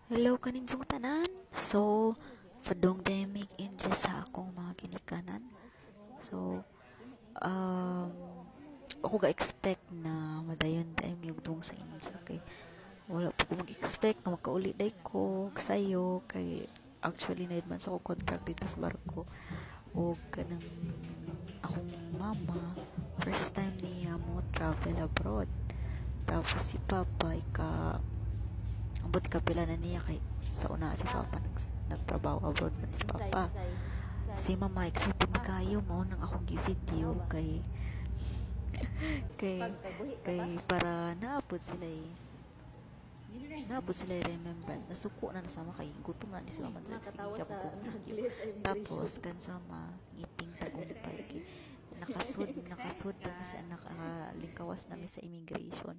Hello kaninsong tanan. So, padong dayamig inja sa akong mga ginikanan. So, um, ako ga-expect na madayon dayong yugdong sa India kay wala pa ko mag-expect na makauli day ko sayo kay actually na man sa ako contract dito sa barko o kanang akong mama first time niya mo travel abroad tapos si papa ambot kapila na niya kay sa una si Papa nagtrabaho abroad man si Papa. Si Mama excited na kayo mo nang akong gi-video kay kay para naabot sila remembrance nasuko na sa mama kay gutom na ni si Mama sa sige ko video. Tapos kan sa Mama ngiting tagumpay kay nakasud na sa nakalingkawas namin sa immigration.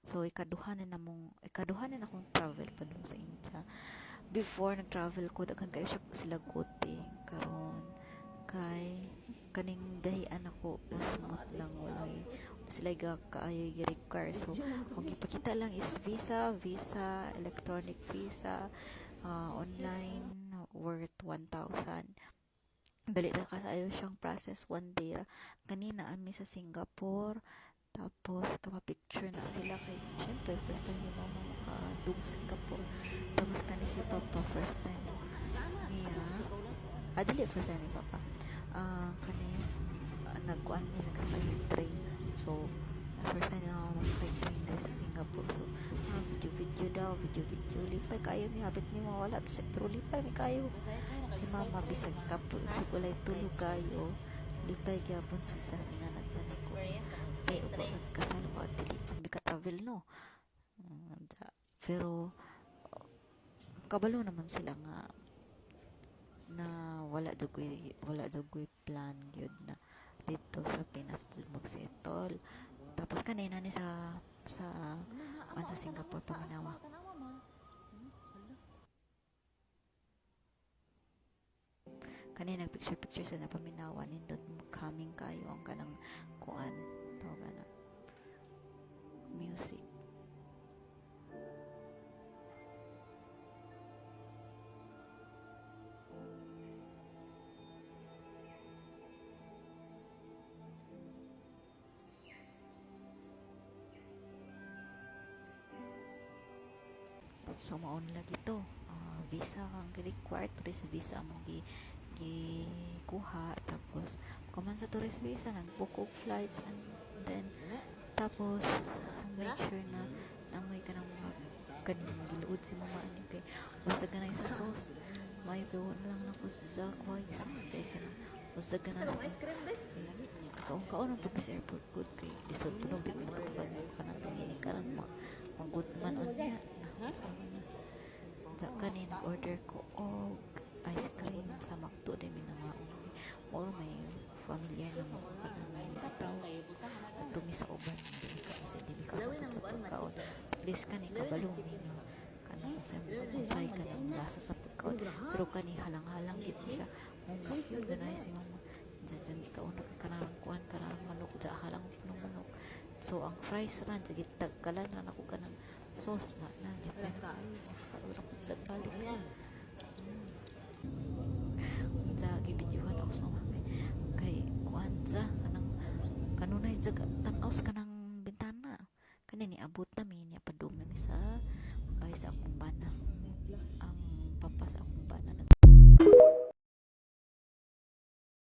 So ikaduhanan akong travel pa dun sa India. Before nag-travel ko daghan kayo siya sila kote karon kay kaning dahian ako smooth lang walay sila kaayo i-require. So ang ipakita lang is visa electronic visa, online worth 1,000. Dali ra kasayo siyang process one day ra. Kanina ami sa Singapore tapos kapapicture na sila kay syempre first time ni mama makadung Singapore tapos kani si papa first time niya dili first time ni papa kani nagkuan ni nagsakay ng train. So first time na ako masakay train dahil sa Singapore. So video lipay kayo ni habit ni mawala pero lipay mi kayo si mama bisag kapo walay tulog kayo lipay gyapon sa inganan sa nako kay upo nagkasalo ko at dili mi ka travel no. Pero kabalo naman sila nga na wala jogoy plan gyud na dito sa Pinas jud magsettle. Tapos kanina ni sa Singapore paminawa. Kanina nagpicture sa na paminawa nindot coming kayo ang kanang kuan tawag na music. So maon lagi to visa ang required tourist visa mo kuha tapos kuman sa tourist visa nag-book og flights and then tapos make sure na amoy ka ng mga kaning giluod si mama ani kay basta ganay sa sauce may bawon lang na ko sa kway sauce kay kanang basta ganay kaon ang pagka sa airport good kay disod punog di ko makatupad mo kanang tumili ka lang mag-good man on niya sa kanin order ko og ice cream sa McDo din minangaon or may familiar na mga kanang tao at tumi sa uban di ka sa pagkaon at least kani kabalong no kanang usay kanang lasa sa pagkaon pero kani halang-halang gid siya mo ganay si mama dyan ikaon ka kanang kuan kanang manok dya halang ng manok. So ang fries ran sige tagkalan ran ako kanang sauce na depende sa balik yan sa gibidyohan ako sa mama kay kuan sa kanunay jaga tan-aws kanang bintana kanini abot na mi niya padung na mi sa bahay sa akong bana.